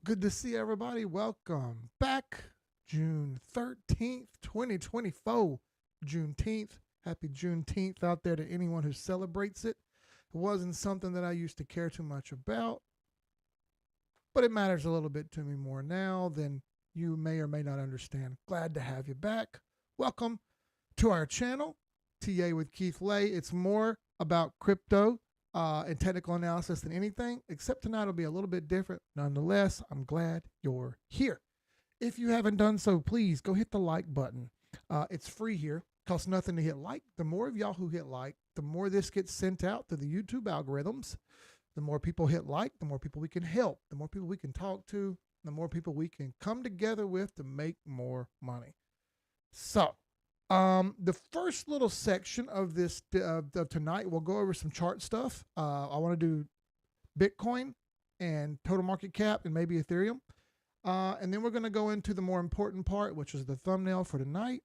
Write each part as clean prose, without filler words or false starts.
Good to see everybody. Welcome back. June 13th, 2024. Juneteenth. Happy Juneteenth out there to anyone who celebrates it. It wasn't something that I used to care too much about, but it matters a little bit to me more now than you may or may not understand. Glad to have you back. Welcome to our channel, TA with Keith Lay. It's more about crypto and technical analysis than anything, except tonight will be a little bit different. Nonetheless, I'm glad you're here. If you haven't done so, please go hit the like button. It's free here. Costs nothing to hit like. The more of y'all who hit like, the more this gets sent out to the YouTube algorithms. The more people hit like, the more people we can help, the more people we can talk to, the more people we can come together with to make more money. So, the first little section of this of tonight, we'll go over some chart stuff. I want to do Bitcoin and total market cap and maybe Ethereum. And then we're going to go into the more important part, which is the thumbnail for tonight.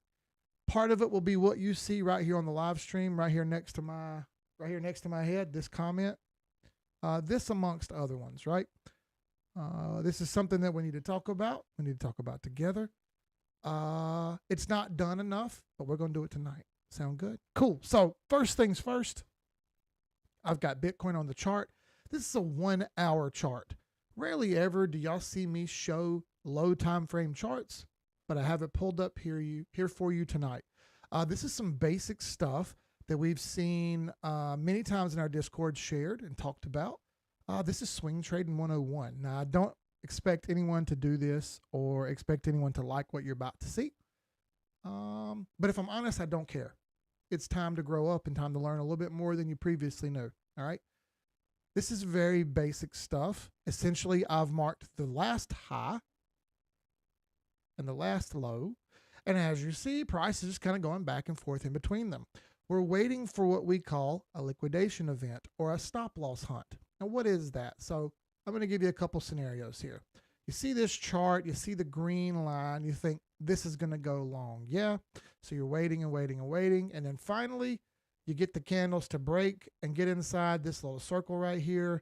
Part of it will be what you see right here on the live stream, right here next to my head, this comment. This amongst other ones, right? This is something that we need to talk about. We need to talk about together. It's not done enough, but we're going to do it tonight. Sound good? Cool. So first things first, I've got Bitcoin on the chart. This is a 1 hour chart. Rarely ever do y'all see me show low time frame charts, but I have it pulled up here for you tonight. This is some basic stuff that we've seen many times in our Discord shared and talked about. This is swing trading 101. Now, I don't expect anyone to do this or expect anyone to like what you're about to see. But if I'm honest, I don't care. It's time to grow up and time to learn a little bit more than you previously knew. All right. This is very basic stuff. Essentially, I've marked the last high and the last low. And as you see, price is just kind of going back and forth in between them. We're waiting for what we call a liquidation event or a stop loss hunt. Now, what is that? So I'm going to give you a couple scenarios here. You see this chart, you see the green line, you think this is going to go long. Yeah. So you're waiting and waiting and waiting. And then finally, you get the candles to break and get inside this little circle right here,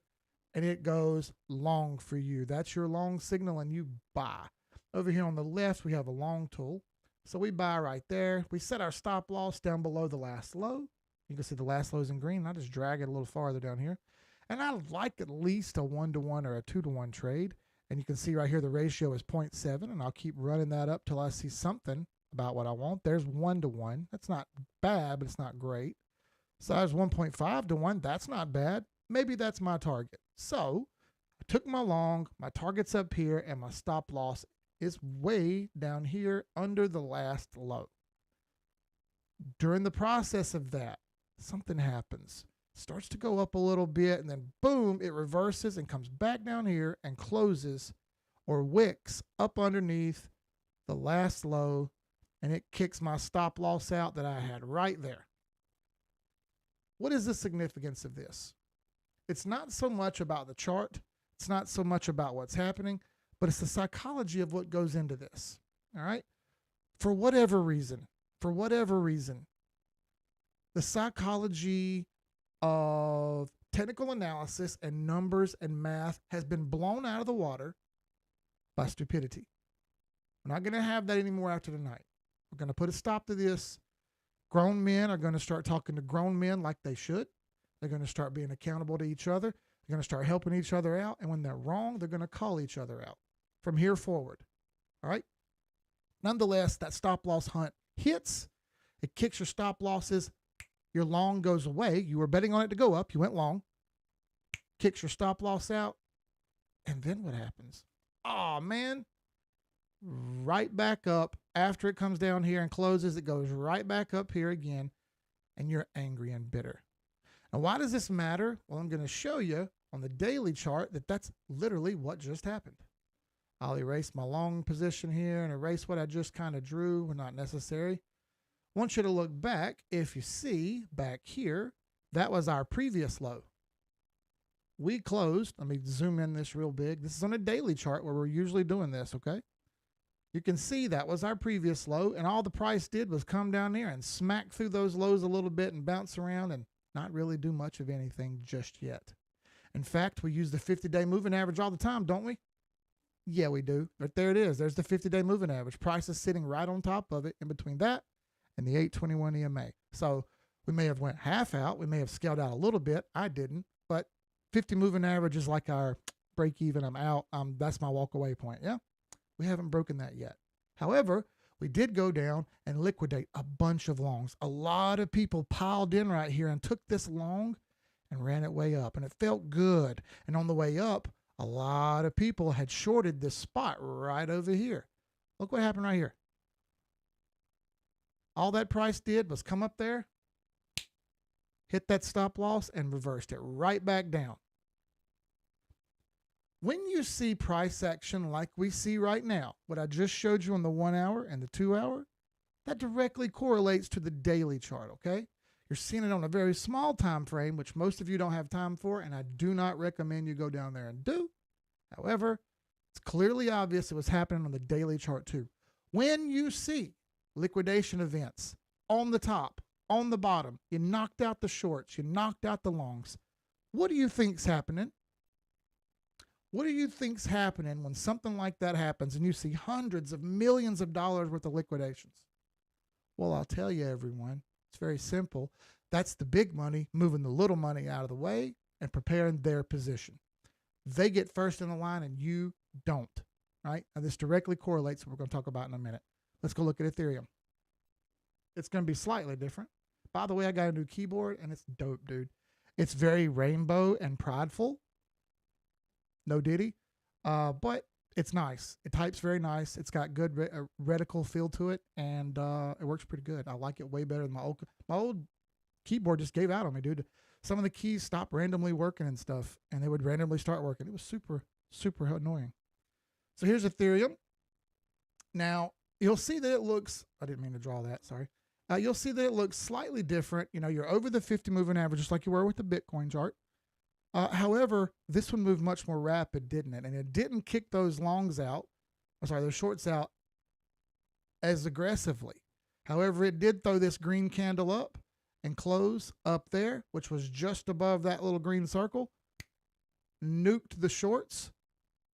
and it goes long for you. That's your long signal, and you buy. Over here on the left, we have a long tool. So we buy right there. We set our stop loss down below the last low. You can see the last low is in green. I just drag it a little farther down here. And I like at least a 1-to-1 or a 2-to-1 trade. And you can see right here the ratio is 0.7, and I'll keep running that up till I see something about what I want. There's 1-to-1. That's not bad, but it's not great. Size 1.5-to-1, that's not bad. Maybe that's my target. So I took my long, my target's up here, and my stop loss is way down here under the last low. During the process of that, something happens. It starts to go up a little bit, and then boom, it reverses and comes back down here and closes or wicks up underneath the last low, and it kicks my stop loss out that I had right there. What is the significance of this? It's not so much about the chart. It's not so much about what's happening, but it's the psychology of what goes into this. All right. For whatever reason, the psychology of technical analysis and numbers and math has been blown out of the water by stupidity. We're not going to have that anymore after tonight. We're going to put a stop to this. Grown men are going to start talking to grown men like they should. They're going to start being accountable to each other. They're going to start helping each other out. And when they're wrong, they're going to call each other out from here forward. All right. Nonetheless, that stop loss hunt hits. It kicks your stop losses. Your long goes away. You were betting on it to go up. You went long. Kicks your stop loss out. And then what happens? Oh, man. Right back up. After it comes down here and closes, it goes right back up here again, and you're angry and bitter. Now, why does this matter? Well, I'm going to show you on the daily chart that that's literally what just happened. I'll erase my long position here and erase what I just kind of drew. Not necessary. I want you to look back. If you see back here, that was our previous low. We closed. Let me zoom in this real big. This is on a daily chart where we're usually doing this, okay? You can see that was our previous low, and all the price did was come down there and smack through those lows a little bit and bounce around and not really do much of anything just yet. In fact, we use the 50-day moving average all the time, don't we? Yeah, we do. But there it is. There's the 50-day moving average. Price is sitting right on top of it in between that and the 821 EMA. So we may have went half out. We may have scaled out a little bit. I didn't. But 50 moving average is like our break even. I'm out. That's my walk away point. Yeah, we haven't broken that yet. However, we did go down and liquidate a bunch of longs. A lot of people piled in right here and took this long and ran it way up. And it felt good. And on the way up, a lot of people had shorted this spot right over here. Look what happened right here. All that price did was come up there, hit that stop loss, and reversed it right back down. When you see price action like we see right now, what I just showed you on the 1 hour and the 2 hour, that directly correlates to the daily chart, okay? You're seeing it on a very small time frame, which most of you don't have time for, and I do not recommend you go down there and do. However, it's clearly obvious it was happening on the daily chart too. When you see liquidation events on the top, on the bottom, you knocked out the shorts, you knocked out the longs, what do you think's happening? What do you think's happening when something like that happens and you see hundreds of millions of dollars worth of liquidations? Well, I'll tell you, everyone, it's very simple. That's the big money moving the little money out of the way and preparing their position. They get first in the line and you don't, right? Now, this directly correlates, we're going to talk about in a minute. Let's go look at Ethereum. It's going to be slightly different. By the way, I got a new keyboard and it's dope, dude. It's very rainbow and prideful. No diddy, but it's nice. It types very nice. It's got good reticle feel to it, and it works pretty good. I like it way better than my old keyboard. Just gave out on me, dude. Some of the keys stopped randomly working and stuff, and they would randomly start working. It was super, super annoying. So here's Ethereum. Now, you'll see that it looks, I didn't mean to draw that, sorry. You'll see that it looks slightly different. You know, you're over the 50 moving average, just like you were with the Bitcoin chart. However, this one moved much more rapid, didn't it? And it didn't kick those longs out, those shorts out as aggressively. However, it did throw this green candle up and close up there, which was just above that little green circle, nuked the shorts,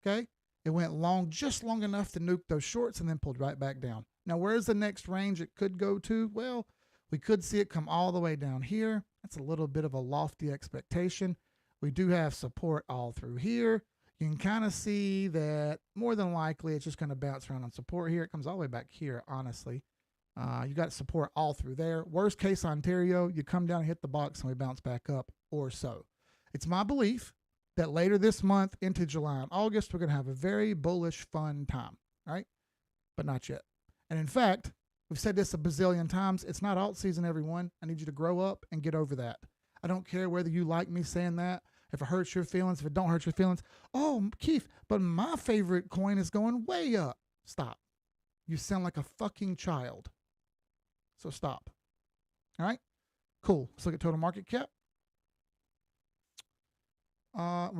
okay? It went long, just long enough to nuke those shorts and then pulled right back down. Now, where's the next range it could go to? Well, we could see it come all the way down here. That's a little bit of a lofty expectation. We do have support all through here. You can kind of see that more than likely it's just going to bounce around on support here. It comes all the way back here, honestly. You got support all through there. Worst case Ontario, you come down and hit the box and we bounce back up or so. It's my belief that later this month into July and August, we're going to have a very bullish, fun time, all right? But not yet. And in fact, we've said this a bazillion times. It's not alt season, everyone. I need you to grow up and get over that. I don't care whether you like me saying that, if it hurts your feelings, if it don't hurt your feelings. Oh, Keith, but my favorite coin is going way up. Stop. You sound like a fucking child. So stop. All right? Cool. Let's look at total market cap. I'm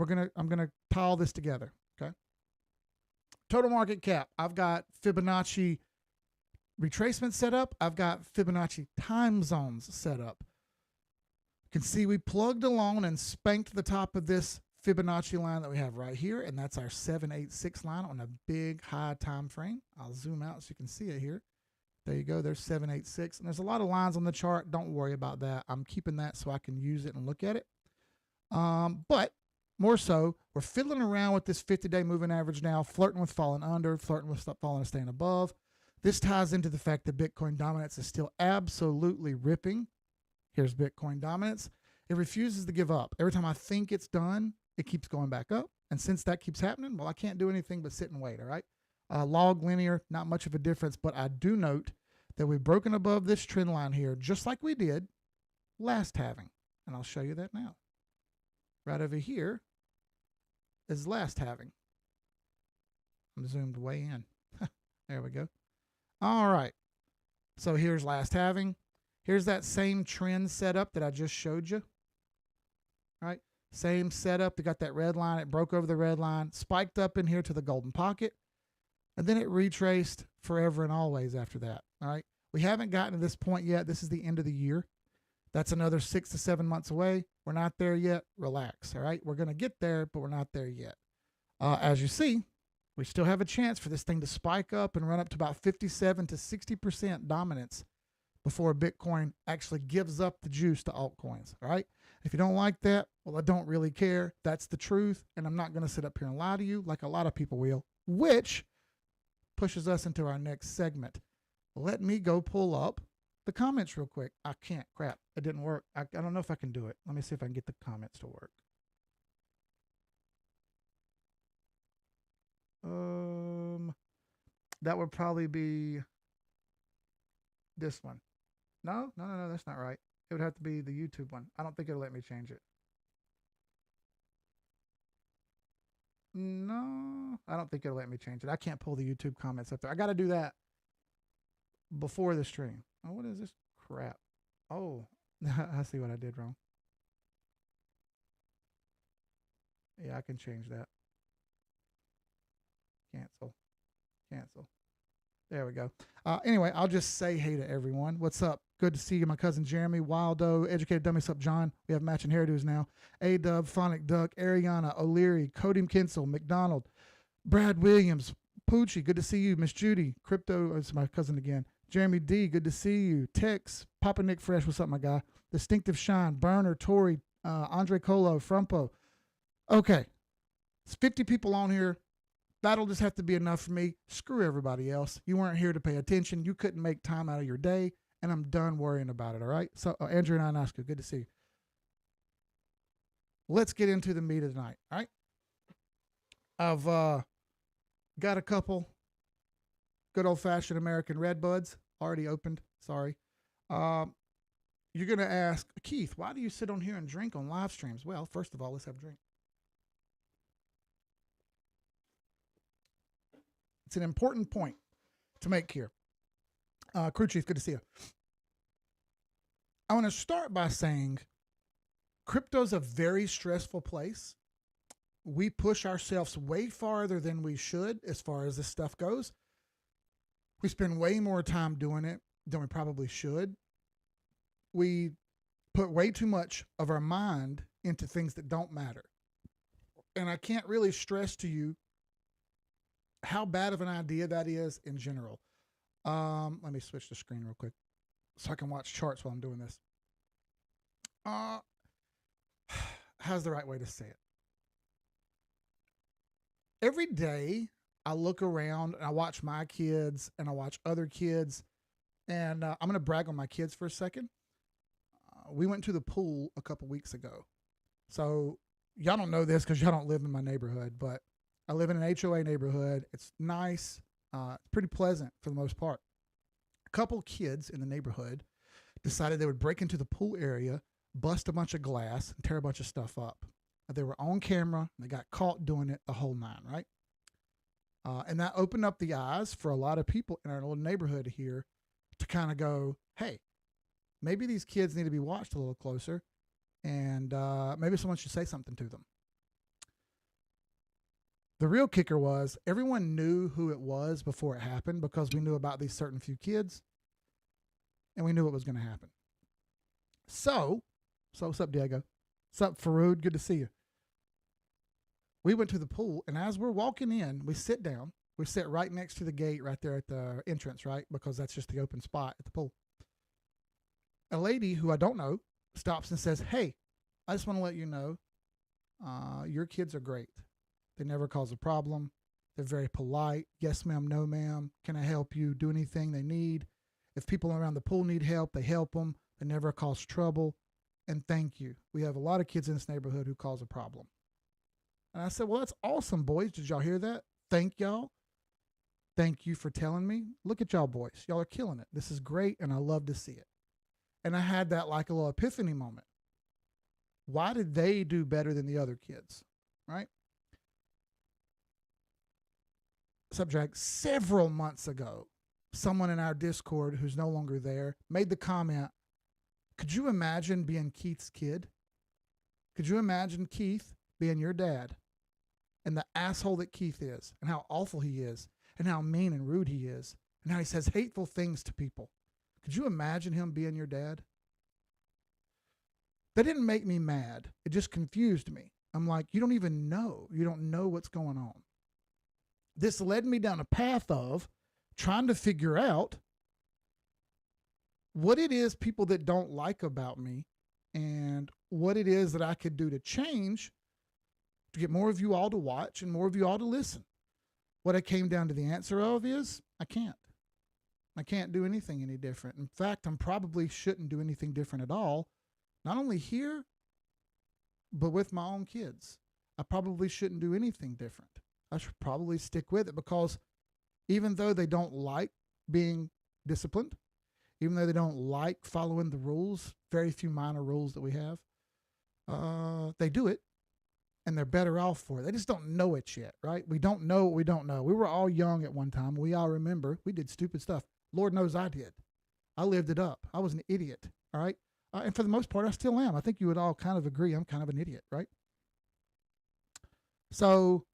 gonna pile this together. Okay. Total market cap. I've got Fibonacci retracement set up. I've got Fibonacci time zones set up. You can see we plugged along and spanked the top of this Fibonacci line that we have right here, and that's our 786 line on a big high time frame. I'll zoom out so you can see it here. There you go. There's 786, and there's a lot of lines on the chart. Don't worry about that. I'm keeping that so I can use it and look at it. But more so, we're fiddling around with this 50-day moving average now, flirting with falling under, flirting with falling and staying above. This ties into the fact that Bitcoin dominance is still absolutely ripping. Here's Bitcoin dominance. It refuses to give up. Every time I think it's done, it keeps going back up. And since that keeps happening, well, I can't do anything but sit and wait, all right? Log linear, not much of a difference, but I do note that we've broken above this trend line here, just like we did last halving. And I'll show you that now. Right over here is last halving. I'm zoomed way in. There we go. All right. So here's last halving. Here's that same trend setup that I just showed you. All right. Same setup. They got that red line. It broke over the red line, spiked up in here to the golden pocket, and then it retraced forever and always after that. All right. We haven't gotten to this point yet. This is the end of the year. That's another 6 to 7 months away. We're not there yet. Relax. All right. We're going to get there, but we're not there yet. As you see, We still have a chance for this thing to spike up and run up to about 57 to 60% dominance before Bitcoin actually gives up the juice to altcoins. All right. If you don't like that, well, I don't really care. That's the truth. And I'm not going to sit up here and lie to you like a lot of people will, which pushes us into our next segment. Let me go pull up the comments real quick. I can't. Crap. It didn't work. I don't know if I can do it. Let me see if I can get the comments to work. That would probably be this one. No, that's not right. It would have to be the YouTube one. I don't think it'll let me change it. No, I don't think it'll let me change it. I can't pull the YouTube comments up there. I got to do that before the stream. Oh, what is this crap? Oh, I see what I did wrong. Yeah, I can change that. Cancel. Cancel. There we go. Anyway, I'll just say hey to everyone. What's up? Good to see you, my cousin Jeremy, Wildo, Educated Dummy Sup John. We have matching hairdos now. A-Dub, Phonic Duck, Ariana, O'Leary, Cody Kinsel, McDonald, Brad Williams, Poochie, good to see you. Miss Judy, Crypto, it's my cousin again. Jeremy D, good to see you. Tex, Papa Nick Fresh, what's up, my guy? Distinctive Shine, Burner, Tori, Andre Colo, Frumpo. Okay, it's 50 people on here. That'll just have to be enough for me. Screw everybody else. You weren't here to pay attention. You couldn't make time out of your day, and I'm done worrying about it, all right? So, Andrew and Ionescu, good to see you. Let's get into the meat of the night, all right? I've got a couple good old-fashioned American Red Buds already opened. Sorry. You're going to ask, Keith, why do you sit on here and drink on live streams? Well, first of all, let's have a drink. It's an important point to make here. Crew Chief, good to see you. I want to start by saying crypto's a very stressful place. We push ourselves way farther than we should as far as this stuff goes. We spend way more time doing it than we probably should. We put way too much of our mind into things that don't matter. And I can't really stress to you how bad of an idea that is in general. Let me switch the screen real quick so I can watch charts while I'm doing this. How's the right way to say it? Every day I look around and I watch my kids and I watch other kids, and I'm going to brag on my kids for a second. We went to the pool a couple weeks ago. So y'all don't know this because y'all don't live in my neighborhood, but I live in an HOA neighborhood. It's nice. It's pretty pleasant for the most part. A couple kids in the neighborhood decided they would break into the pool area, bust a bunch of glass, and tear a bunch of stuff up. They were on camera, and they got caught doing it the whole nine, right? And that opened up the eyes for a lot of people in our little neighborhood here to kind of go, hey, maybe these kids need to be watched a little closer, and maybe someone should say something to them. The real kicker was everyone knew who it was before it happened because we knew about these certain few kids, and we knew what was going to happen. So what's up, Diego? What's up, Farood? Good to see you. We went to the pool, and as we're walking in, we sit down. We sit right next to the gate right there at the entrance, right? Because that's just the open spot at the pool. A lady who I don't know stops and says, hey, I just want to let you know your kids are great. They never cause a problem. They're very polite. Yes, ma'am. No, ma'am. Can I help you? Do anything they need. If people around the pool need help, they help them. They never cause trouble. And thank you. We have a lot of kids in this neighborhood who cause a problem. And I said, well, that's awesome, boys. Did y'all hear that? Thank y'all. Thank you for telling me. Look at y'all, boys. Y'all are killing it. This is great, and I love to see it. And I had that like a little epiphany moment. Why did they do better than the other kids, right? Subject, several months ago, someone in our Discord who's no longer there made the comment, could you imagine being Keith's kid? Could you imagine Keith being your dad and the asshole that Keith is and how awful he is and how mean and rude he is and how he says hateful things to people? Could you imagine him being your dad? That didn't make me mad. It just confused me. I'm like, you don't even know. You don't know what's going on. this led me down a path of trying to figure out what it is people that don't like about me and what it is that I could do to change to get more of you all to watch and more of you all to listen. What I came down to the answer of is I can't. I can't do anything any different. In fact, I probably shouldn't do anything different at all, not only here, but with my own kids. I probably shouldn't do anything different. I should probably stick with it because even though they don't like being disciplined, even though they don't like following the rules, very few minor rules that we have, they do it and they're better off for it. They just don't know it yet, right? We don't know what we don't know. We were all young at one time. We all remember we did stupid stuff. Lord knows I did. I lived it up. I was an idiot, all right? And for the most part, I still am. I think you would all kind of agree I'm kind of an idiot, right? So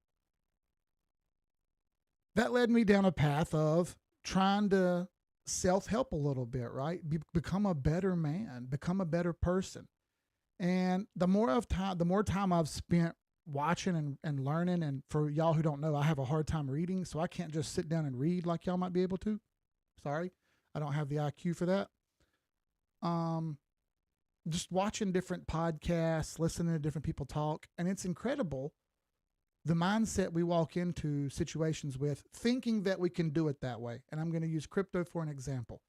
that led me down a path of trying to self-help a little bit, right? Become a better man, become a better person. And the more time I've spent watching and learning, and for y'all who don't know, I have a hard time reading, so I can't just sit down and read like y'all might be able to. Sorry, I don't have the IQ for that. Just watching different podcasts, listening to different people talk, and it's incredible the mindset we walk into situations with, thinking that we can do it that way. And I'm going to use crypto for an example.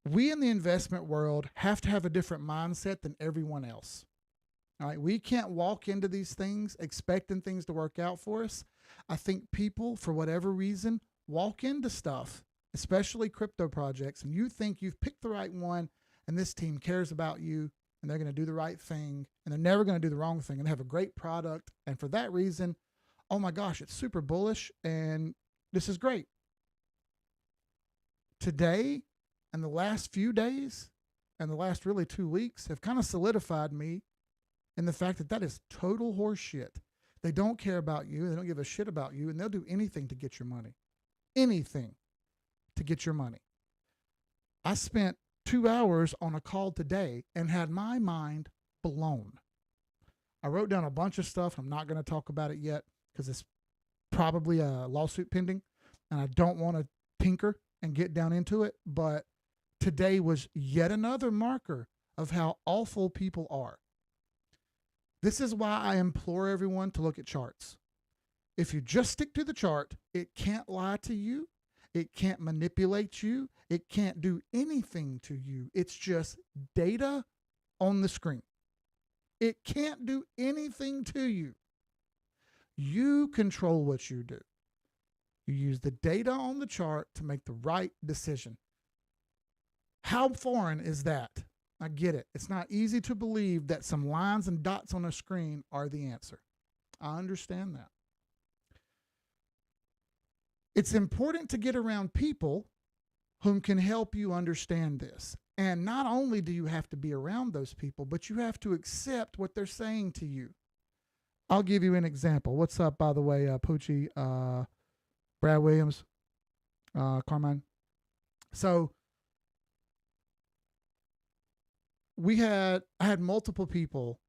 We in the investment world have to have a different mindset than everyone else. All right, we can't walk into these things expecting things to work out for us. I think people, for whatever reason, walk into stuff, especially crypto projects, and you think you've picked the right one and this team cares about you and they're going to do the right thing and they're never going to do the wrong thing and they have a great product. And for that reason, oh my gosh, it's super bullish and this is great. Today and the last few days and the last really 2 weeks have kind of solidified me in the fact that that is total horseshit. They don't care about you. They don't give a shit about you, and they'll do anything to get your money. Anything to get your money. I spent 2 hours on a call today and had my mind blown. I wrote down a bunch of stuff. I'm not going to talk about it yet because it's probably a lawsuit pending, and I don't want to tinker and get down into it. But today was yet another marker of how awful people are. This is why I implore everyone to look at charts. If you just stick to the chart, it can't lie to you. It can't manipulate you. It can't do anything to you. It's just data on the screen. It can't do anything to you. You control what you do. You use the data on the chart to make the right decision. How foreign is that? I get it. It's not easy to believe that some lines and dots on a screen are the answer. I understand that. It's important to get around people whom can help you understand this. And not only do you have to be around those people, but you have to accept what they're saying to you. I'll give you an example. What's up, by the way, Poochie, Brad Williams, Carmine? So I had multiple people.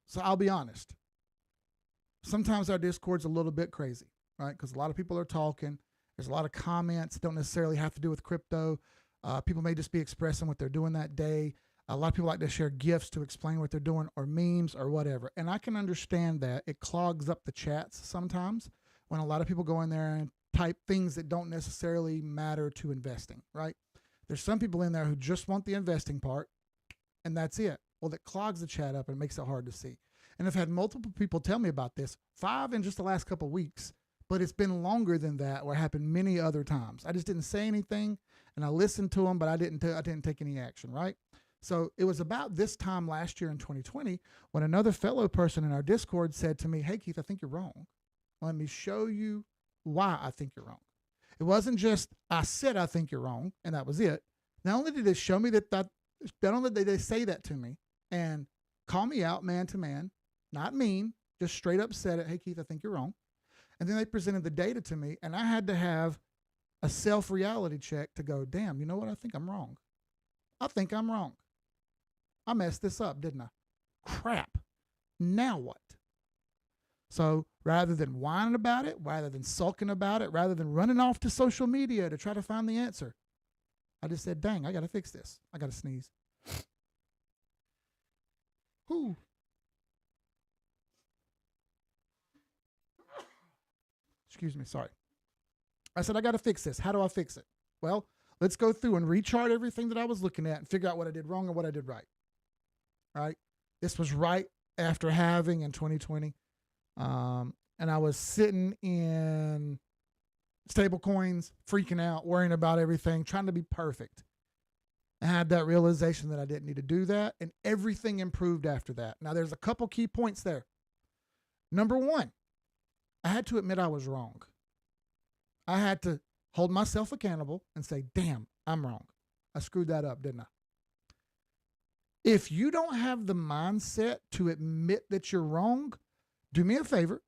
So I'll be honest. Sometimes our Discord's a little bit crazy, right? Because a lot of people are talking. There's a lot of comments that don't necessarily have to do with crypto. People may just be expressing what they're doing that day. A lot of people like to share GIFs to explain what they're doing or memes or whatever. And I can understand that. It clogs up the chats sometimes when a lot of people go in there and type things that don't necessarily matter to investing, right? There's some people in there who just want the investing part, and that's it. Well, that clogs the chat up and makes it hard to see. And I've had multiple people tell me about this, 5 in just the last couple of weeks, but it's been longer than that where it happened many other times. I just didn't say anything, and I listened to them, but I didn't take any action, right? So it was about this time last year in 2020 when another fellow person in our Discord said to me, hey, Keith, I think you're wrong. Let me show you why I think you're wrong. It wasn't just, I said I think you're wrong, and that was it. Not only did they show me not only did they say that to me and call me out man to man, not mean, just straight up said it, hey, Keith, I think you're wrong. And then they presented the data to me, and I had to have a self-reality check to go, damn, you know what? I think I'm wrong. I think I'm wrong. I messed this up, didn't I? Crap. Now what? So rather than whining about it, rather than sulking about it, rather than running off to social media to try to find the answer, I just said, dang, I got to fix this. I got to sneeze. Whew. Excuse me, sorry. I said, I got to fix this. How do I fix it? Well, let's go through and rechart everything that I was looking at and figure out what I did wrong and what I did right. Right? This was right after halving in 2020. And I was sitting in stable coins, freaking out, worrying about everything, trying to be perfect. I had that realization that I didn't need to do that, and everything improved after that. Now, there's a couple key points there. Number one, I had to admit I was wrong. I had to hold myself accountable and say, damn, I'm wrong. I screwed that up, didn't I? If you don't have the mindset to admit that you're wrong, do me a favor.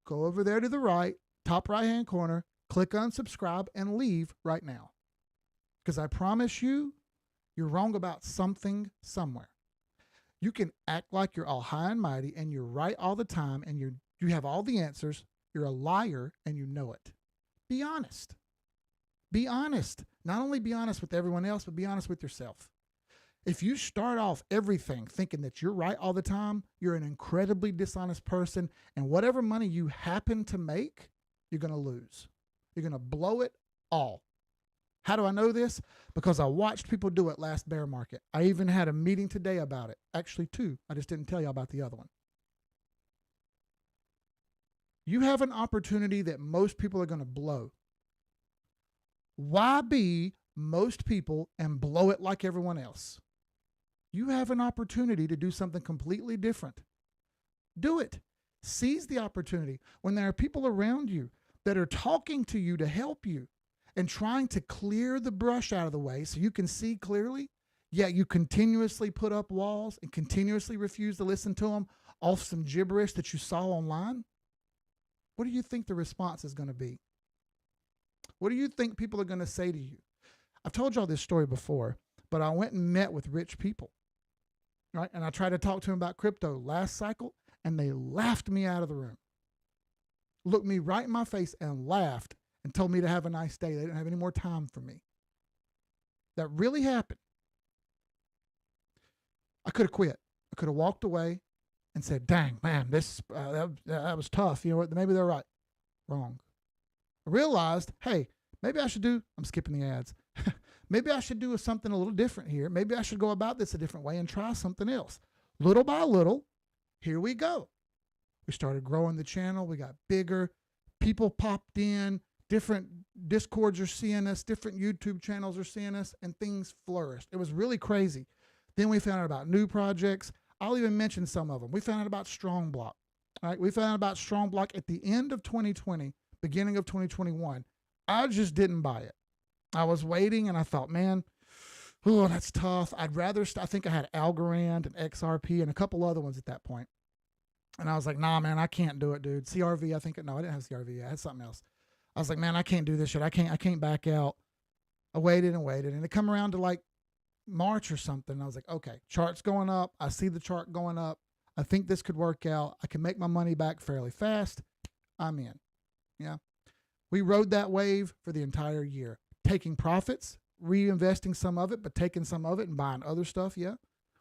Go over there to the right, top right-hand corner, click unsubscribe, and leave right now. Because I promise you, you're wrong about something somewhere. You can act like you're all high and mighty and you're right all the time and you have all the answers. You're a liar and you know it. Be honest. Be honest. Not only be honest with everyone else, but be honest with yourself. If you start off everything thinking that you're right all the time, you're an incredibly dishonest person, and whatever money you happen to make, you're going to lose. You're going to blow it all. How do I know this? Because I watched people do it last bear market. I even had a meeting today about it. Actually, two. I just didn't tell you about the other one. You have an opportunity that most people are going to blow. Why be most people and blow it like everyone else? You have an opportunity to do something completely different. Do it. Seize the opportunity. When there are people around you that are talking to you to help you and trying to clear the brush out of the way so you can see clearly, yet you continuously put up walls and continuously refuse to listen to them off some gibberish that you saw online, what do you think the response is going to be? What do you think people are going to say to you? I've told y'all this story before, but I went and met with rich people, right? And I tried to talk to them about crypto last cycle, and they laughed me out of the room. Looked me right in my face and laughed and told me to have a nice day. They didn't have any more time for me. That really happened. I could have quit. I could have walked away and said, dang, man, that was tough. You know what? Maybe they're right. Wrong. I realized, hey, maybe I should I'm skipping the ads. Maybe I should do something a little different here. Maybe I should go about this a different way and try something else. Little by little, here we go. We started growing the channel. We got bigger. People popped in. Different Discords are seeing us. Different YouTube channels are seeing us. And things flourished. It was really crazy. Then we found out about new projects. I'll even mention some of them. We found out about Strong Block. All right, we found out about Strong Block at the end of 2020, beginning of 2021. I just didn't buy it. I was waiting and I thought, man, oh, that's tough. I think I had Algorand and XRP and a couple other ones at that point. And I was like, nah, man, I can't do it, dude. CRV, no, I didn't have CRV. I had something else. I was like, man, I can't do this shit. I can't back out. I waited and waited. And it come around to like March or something. And I was like, okay, chart's going up. I see the chart going up. I think this could work out. I can make my money back fairly fast. I'm in. Yeah. We rode that wave for the entire year, taking profits, reinvesting some of it, but taking some of it and buying other stuff. Yeah.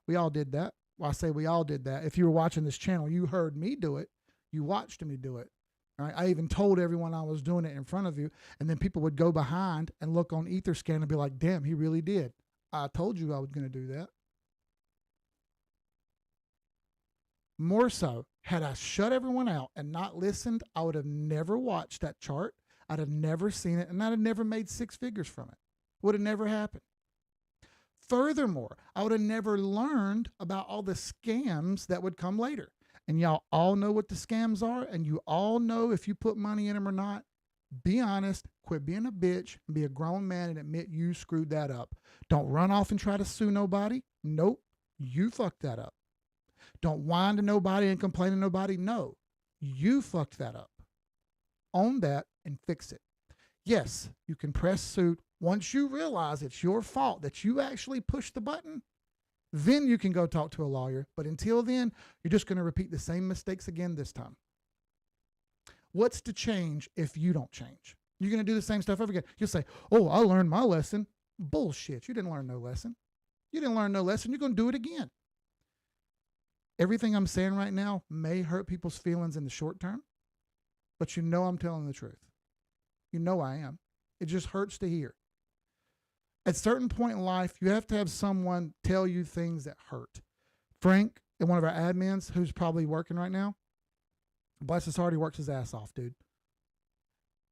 We all did that. Well, I say we all did that. If you were watching this channel, you heard me do it. You watched me do it. All right. I even told everyone I was doing it in front of you. And then people would go behind and look on Etherscan and be like, damn, he really did. I told you I was going to do that. More so, had I shut everyone out and not listened, I would have never watched that chart. I'd have never seen it, and I'd have never made six figures from it. Would have never happened. Furthermore, I would have never learned about all the scams that would come later. And y'all all know what the scams are, and you all know if you put money in them or not. Be honest, quit being a bitch, and be a grown man and admit you screwed that up. Don't run off and try to sue nobody. Nope, you fucked that up. Don't whine to nobody and complain to nobody. No, you fucked that up. Own that and fix it. Yes, you can press suit once you realize it's your fault that you actually pushed the button. Then you can go talk to a lawyer. But until then, you're just going to repeat the same mistakes again this time. What's to change if you don't change? You're going to do the same stuff over again. You'll say, oh, I learned my lesson. Bullshit. You didn't learn no lesson. You didn't learn no lesson. You're going to do it again. Everything I'm saying right now may hurt people's feelings in the short term, but you know I'm telling the truth. You know I am. It just hurts to hear. At a certain point in life, you have to have someone tell you things that hurt. Frank, one of our admins, who's probably working right now, bless his heart, he works his ass off, dude.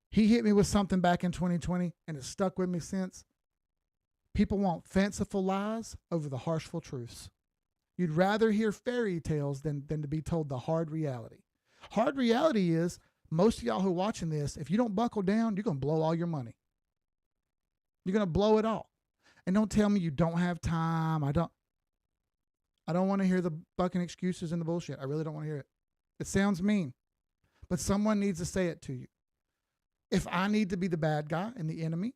He hit me with something back in 2020, and it's stuck with me since. People want fanciful lies over the harshful truths. You'd rather hear fairy tales than to be told the hard reality. Hard reality is, most of y'all who are watching this, if you don't buckle down, you're going to blow all your money. You're going to blow it all. And don't tell me you don't have time. I don't want to hear the fucking excuses and the bullshit. I really don't want to hear it. It sounds mean. But someone needs to say it to you. If I need to be the bad guy and the enemy,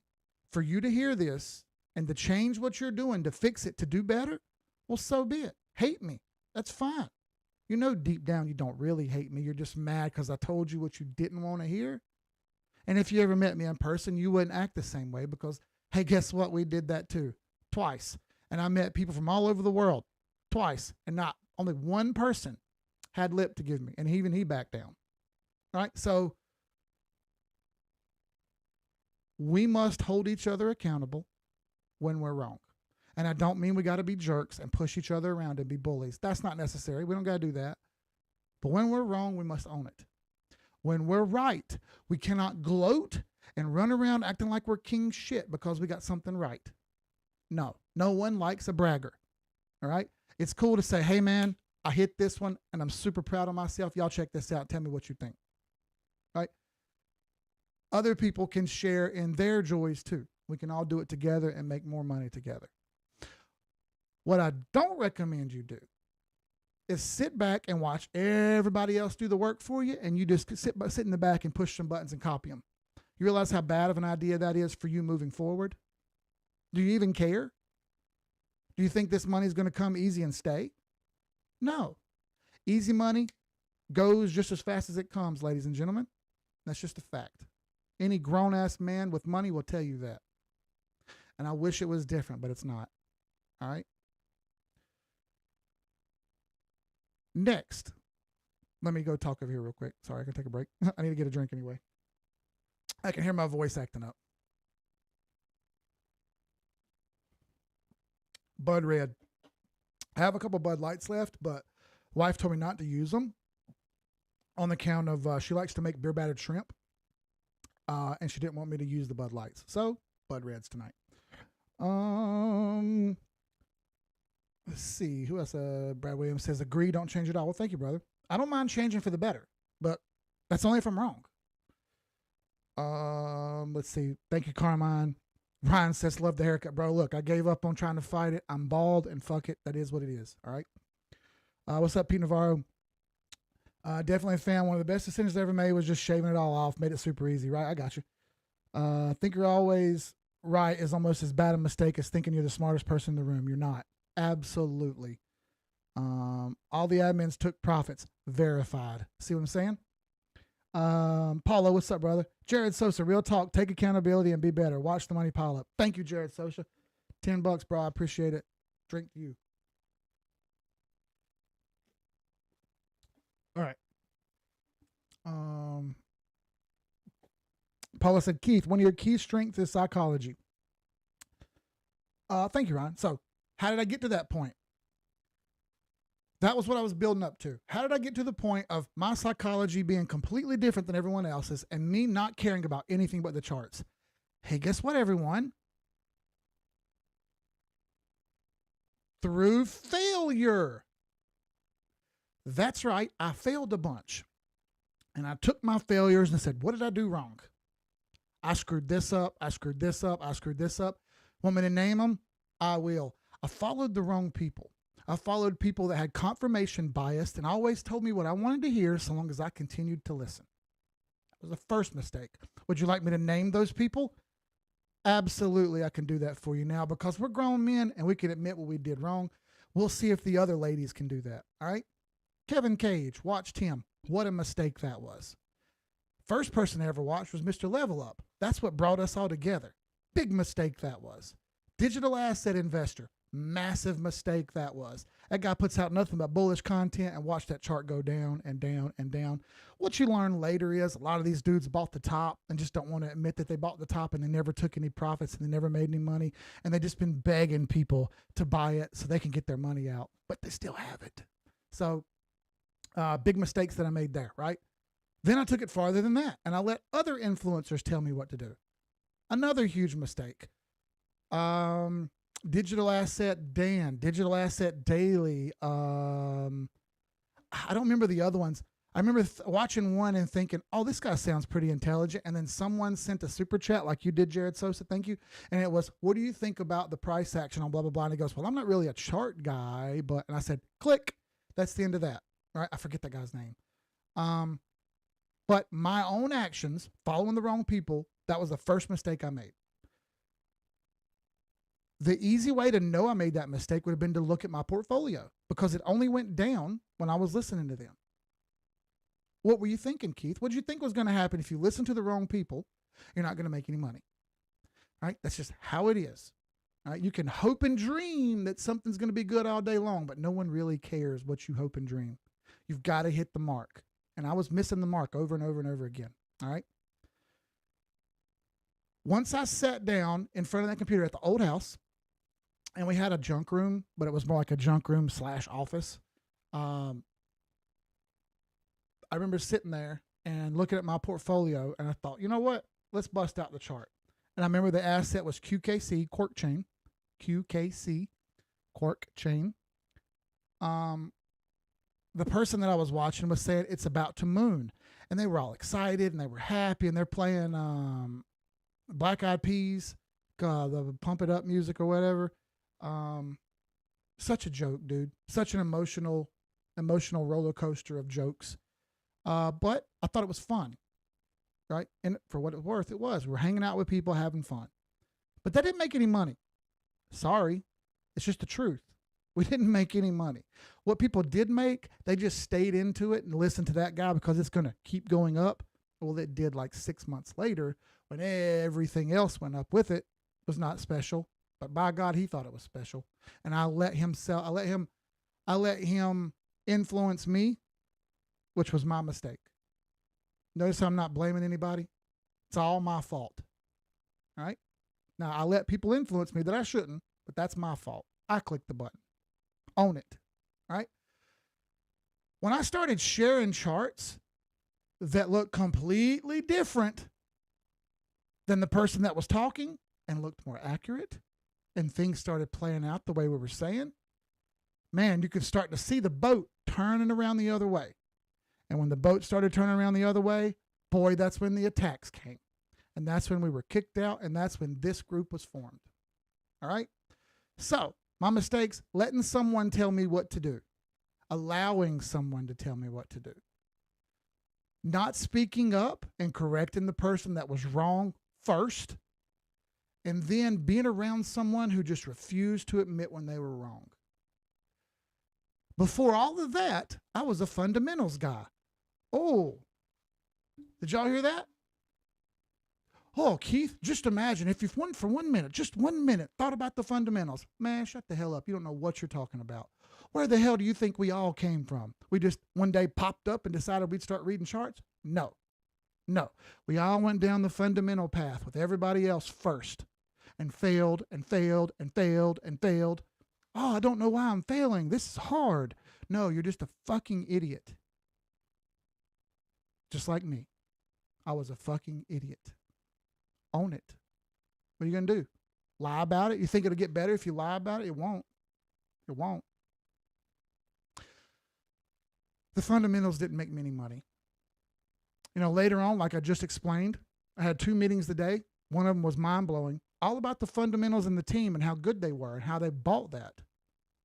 for you to hear this and to change what you're doing, to fix it, to do better, well, so be it. Hate me. That's fine. You know deep down you don't really hate me. You're just mad because I told you what you didn't want to hear. And if you ever met me in person, you wouldn't act the same way because, hey, guess what? We did that too. Twice. And I met people from all over the world. Twice. And not only one person had lip to give me. And even he backed down. Right? So we must hold each other accountable when we're wrong. And I don't mean we got to be jerks and push each other around and be bullies. That's not necessary. We don't got to do that. But when we're wrong, we must own it. When we're right, we cannot gloat and run around acting like we're king shit because we got something right. No one likes a bragger. All right. It's cool to say, hey man, I hit this one and I'm super proud of myself. Y'all check this out. Tell me what you think. Right. Other people can share in their joys too. We can all do it together and make more money together. What I don't recommend you do is sit back and watch everybody else do the work for you and you just sit in the back and push some buttons and copy them. You realize how bad of an idea that is for you moving forward? Do you even care? Do you think this money is going to come easy and stay? No. Easy money goes just as fast as it comes, ladies and gentlemen. That's just a fact. Any grown-ass man with money will tell you that. And I wish it was different, but it's not. All right? Next, let me go talk over here real quick. Sorry, I can take a break. I need to get a drink anyway. I can hear my voice acting up. Bud Red. I have a couple Bud Lights left, but wife told me not to use them on the count of she likes to make beer battered shrimp, and she didn't want me to use the Bud Lights. So, Bud Reds tonight. Let's see. Who else? Brad Williams says, agree, don't change at all. Well, thank you, brother. I don't mind changing for the better, but that's only if I'm wrong. Let's see. Thank you, Carmine. Ryan says, love the haircut, bro. Look, I gave up on trying to fight it. I'm bald and fuck it. That is what it is. All right. What's up, Pete Navarro? Definitely a fan. One of the best decisions I ever made was just shaving it all off. Made it super easy, right? I got you. Think you're always right is almost as bad a mistake as thinking you're the smartest person in the room. You're not. Absolutely. All the admins took profits. Verified. See what I'm saying? Paulo, what's up, brother? Jared Sosa, real talk. Take accountability and be better. Watch the money pile up. Thank you, Jared Sosa. $10, bro. I appreciate it. Drink to you. All right. Paula said, Keith, one of your key strengths is psychology. Thank you, Ryan. So how did I get to that point? That was what I was building up to. How did I get to the point of my psychology being completely different than everyone else's and me not caring about anything but the charts? Hey, guess what, everyone? Through failure. That's right. I failed a bunch. And I took my failures and said, what did I do wrong? I screwed this up. I screwed this up. I screwed this up. Want me to name them? I will. I followed the wrong people. I followed people that had confirmation bias and always told me what I wanted to hear so long as I continued to listen. That was the first mistake. Would you like me to name those people? Absolutely, I can do that for you now because we're grown men and we can admit what we did wrong. We'll see if the other ladies can do that. All right. Kevin Cage, watched him. What a mistake that was. First person I ever watched was Mr. Level Up. That's what brought us all together. Big mistake that was. Digital asset investor. Massive mistake that was. That guy puts out nothing but bullish content and watch that chart go down and down and down. What you learn later is a lot of these dudes bought the top and just don't want to admit that they bought the top, and they never took any profits and they never made any money, and they've just been begging people to buy it so they can get their money out, but they still have it. So big mistakes that I made there, right? Then I took it farther than that, and I let other influencers tell me what to do. Another huge mistake. Digital Asset Dan, Digital Asset Daily. I don't remember the other ones. I remember watching one and thinking, oh, this guy sounds pretty intelligent. And then someone sent a super chat like you did, Jared Sosa, thank you. And it was, what do you think about the price action on blah, blah, blah? And he goes, well, I'm not really a chart guy, but, and I said, click. That's the end of that. Right? I forget that guy's name. But my own actions, following the wrong people, that was the first mistake I made. The easy way to know I made that mistake would have been to look at my portfolio, because it only went down when I was listening to them. What were you thinking, Keith? What did you think was going to happen if you listen to the wrong people? You're not going to make any money. All right? That's just how it is. All right? You can hope and dream that something's going to be good all day long, but no one really cares what you hope and dream. You've got to hit the mark. And I was missing the mark over and over and over again. All right? Once I sat down in front of that computer at the old house, and we had a junk room, but it was more like a junk room / office. I remember sitting there and looking at my portfolio, and I thought, you know what? Let's bust out the chart. And I remember the asset was QKC, Quark Chain. QKC, Quark Chain. The person that I was watching was saying it's about to moon. And they were all excited, and they were happy, and they're playing Black Eyed Peas, the Pump It Up music or whatever. Such a joke, dude. Such an emotional roller coaster of jokes. But I thought it was fun, right? And for what it's worth, it was. We're hanging out with people, having fun. But that didn't make any money. Sorry. It's just the truth. We didn't make any money. What people did make, they just stayed into it and listened to that guy because it's going to keep going up. Well, it did like 6 months later when everything else went up with it. It was not special. But by God, he thought it was special. And I let him influence me, which was my mistake. Notice I'm not blaming anybody. It's all my fault. All right? Now, I let people influence me that I shouldn't, but that's my fault. I clicked the button. Own it. All right? When I started sharing charts that looked completely different than the person that was talking and looked more accurate, and things started playing out the way we were saying, man, you could start to see the boat turning around the other way. And when the boat started turning around the other way, boy, that's when the attacks came. And that's when we were kicked out, and that's when this group was formed. All right? So, my mistakes, letting someone tell me what to do. Allowing someone to tell me what to do. Not speaking up and correcting the person that was wrong first. And then being around someone who just refused to admit when they were wrong. Before all of that, I was a fundamentals guy. Oh, did y'all hear that? Oh, Keith, just imagine if you've for 1 minute, just 1 minute, thought about the fundamentals. Man, shut the hell up. You don't know what you're talking about. Where the hell do you think we all came from? We just one day popped up and decided we'd start reading charts? No. We all went down the fundamental path with everybody else first. And failed and failed and failed and failed. Oh, I don't know why I'm failing. This is hard. No, you're just a fucking idiot. Just like me. I was a fucking idiot. Own it. What are you going to do? Lie about it? You think it'll get better if you lie about it? It won't. It won't. The fundamentals didn't make me any money. You know, later on, like I just explained, I had 2 meetings today. One of them was mind-blowing. All about the fundamentals in the team and how good they were and how they bought that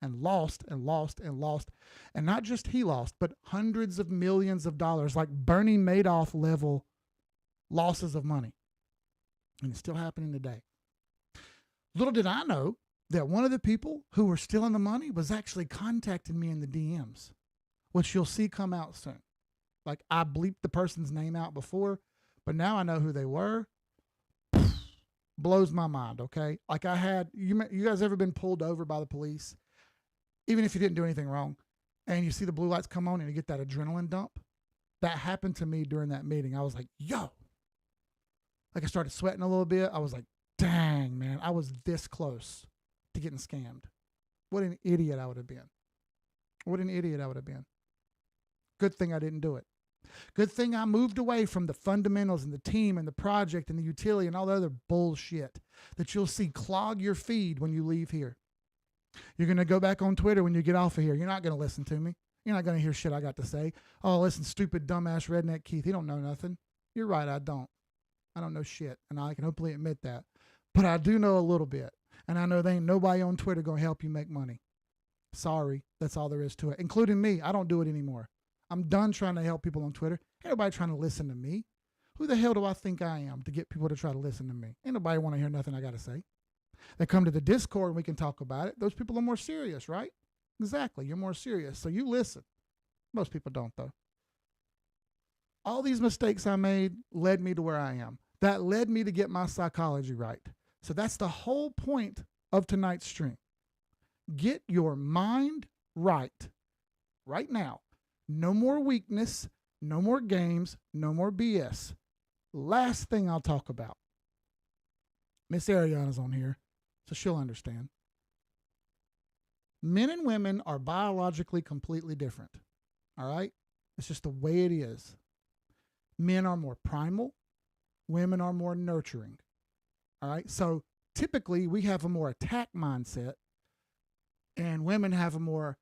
and lost and lost and lost. And not just he lost, but hundreds of millions of dollars, like Bernie Madoff level losses of money. And it's still happening today. Little did I know that one of the people who were still in the money was actually contacting me in the DMs, which you'll see come out soon. Like, I bleeped the person's name out before, but now I know who they were. Blows my mind, okay? Like, I had, you guys ever been pulled over by the police, even if you didn't do anything wrong, and you see the blue lights come on and you get that adrenaline dump? That happened to me during that meeting. I was like, yo. Like, I started sweating a little bit. I was like, dang, man, I was this close to getting scammed. What an idiot I would have been. What an idiot I would have been. Good thing I didn't do it. Good thing I moved away from the fundamentals and the team and the project and the utility and all the other bullshit that you'll see clog your feed when you leave here. You're going to go back on Twitter when you get off of here. You're not going to listen to me. You're not going to hear shit I got to say. Oh, listen, stupid, dumbass redneck Keith. He don't know nothing. You're right, I don't. I don't know shit, and I can openly admit that. But I do know a little bit, and I know there ain't nobody on Twitter going to help you make money. Sorry, that's all there is to it, including me. I don't do it anymore. I'm done trying to help people on Twitter. Ain't nobody trying to listen to me. Who the hell do I think I am to get people to try to listen to me? Ain't nobody want to hear nothing I got to say. They come to the Discord and we can talk about it. Those people are more serious, right? Exactly. You're more serious. So you listen. Most people don't, though. All these mistakes I made led me to where I am. That led me to get my psychology right. So that's the whole point of tonight's stream. Get your mind right now. No more weakness, no more games, no more BS. Last thing I'll talk about. Miss Ariana's on here, so she'll understand. Men and women are biologically completely different. All right? It's just the way it is. Men are more primal. Women are more nurturing. All right? So typically we have a more attack mindset, and women have a more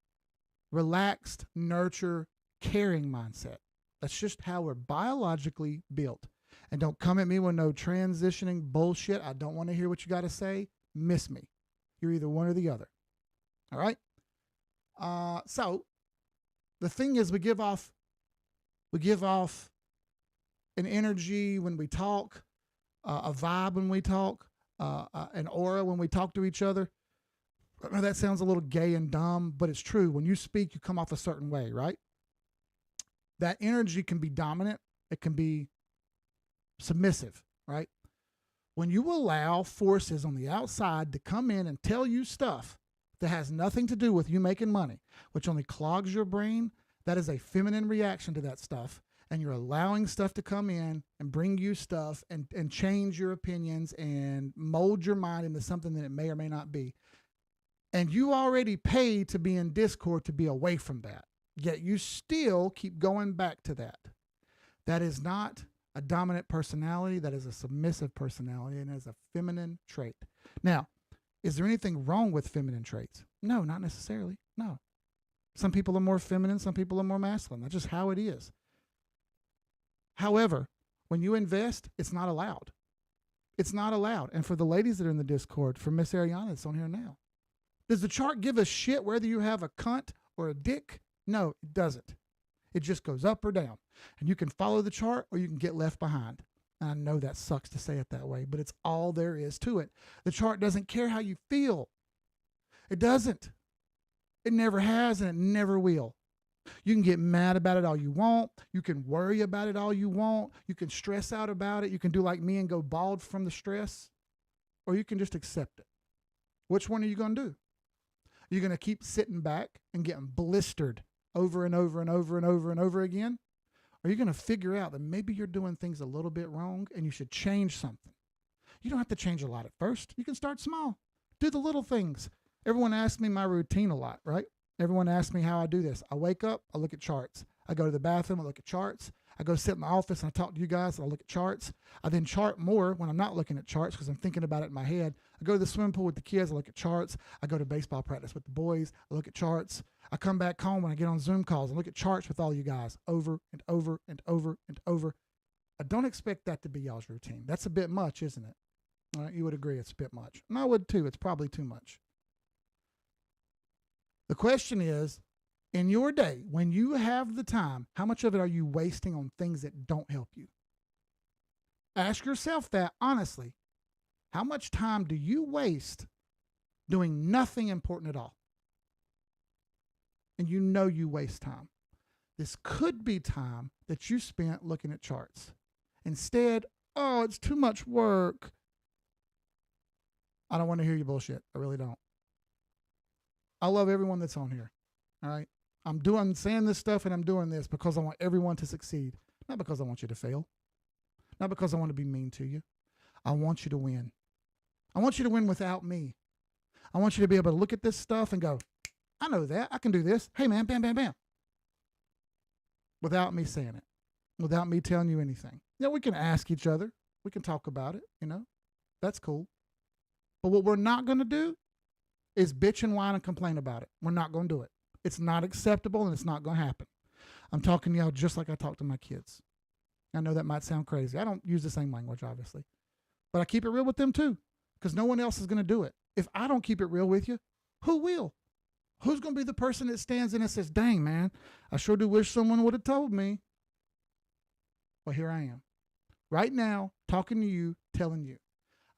relaxed, nurture, caring mindset. That's just how we're biologically built. And don't come at me with no transitioning bullshit. I don't want to hear what you got to say. Miss me. You're either one or the other. All right? So the thing is, we give off an energy when we talk, a vibe when we talk, an aura when we talk to each other. I know that sounds a little gay and dumb, but it's true. When you speak, you come off a certain way, right? That energy can be dominant. It can be submissive, right? When you allow forces on the outside to come in and tell you stuff that has nothing to do with you making money, which only clogs your brain, that is a feminine reaction to that stuff. And you're allowing stuff to come in and bring you stuff and change your opinions and mold your mind into something that it may or may not be. And you already paid to be in Discord to be away from that. Yet you still keep going back to that. That is not a dominant personality. That is a submissive personality, and is a feminine trait. Now, is there anything wrong with feminine traits? No, not necessarily. No. Some people are more feminine. Some people are more masculine. That's just how it is. However, when you invest, it's not allowed. It's not allowed. And for the ladies that are in the Discord, for Miss Ariana, it's on here now. Does the chart give a shit whether you have a cunt or a dick? No, it doesn't. It just goes up or down. And you can follow the chart or you can get left behind. And I know that sucks to say it that way, but it's all there is to it. The chart doesn't care how you feel. It doesn't. It never has and it never will. You can get mad about it all you want. You can worry about it all you want. You can stress out about it. You can do like me and go bald from the stress. Or you can just accept it. Which one are you going to do? You're going to keep sitting back and getting blistered over and over and over and over and over again? Or are you going to figure out that maybe you're doing things a little bit wrong and you should change something? You don't have to change a lot at first. You can start small. Do the little things. Everyone asks me my routine a lot, right? Everyone asks me how I do this. I wake up, I look at charts. I go to the bathroom, I look at charts. I go sit in my office and I talk to you guys and I look at charts. I then chart more when I'm not looking at charts because I'm thinking about it in my head. I go to the swimming pool with the kids, I look at charts. I go to baseball practice with the boys, I look at charts. I come back home when I get on Zoom calls and look at charts with all you guys over and over and over and over. I don't expect that to be y'all's routine. That's a bit much, isn't it? All right, you would agree it's a bit much. And I would too. It's probably too much. The question is, in your day, when you have the time, how much of it are you wasting on things that don't help you? Ask yourself that honestly. How much time do you waste doing nothing important at all. And you know you waste time. This could be time that you spent looking at charts. Instead, oh, it's too much work. I don't want to hear your bullshit. I really don't. I love everyone that's on here. All right. I'm saying this stuff and I'm doing this because I want everyone to succeed. Not because I want you to fail. Not because I want to be mean to you. I want you to win. I want you to win without me. I want you to be able to look at this stuff and go, I know that. I can do this. Hey, man, bam, bam, bam. Without me saying it. Without me telling you anything. Yeah, we can ask each other. We can talk about it, you know. That's cool. But what we're not going to do is bitch and whine and complain about it. We're not going to do it. It's not acceptable and it's not going to happen. I'm talking to y'all just like I talk to my kids. I know that might sound crazy. I don't use the same language, obviously. But I keep it real with them too, because no one else is going to do it. If I don't keep it real with you, who will? Who's going to be the person that stands in and says, dang, man, I sure do wish someone would have told me. Well, here I am. Right now, talking to you, telling you.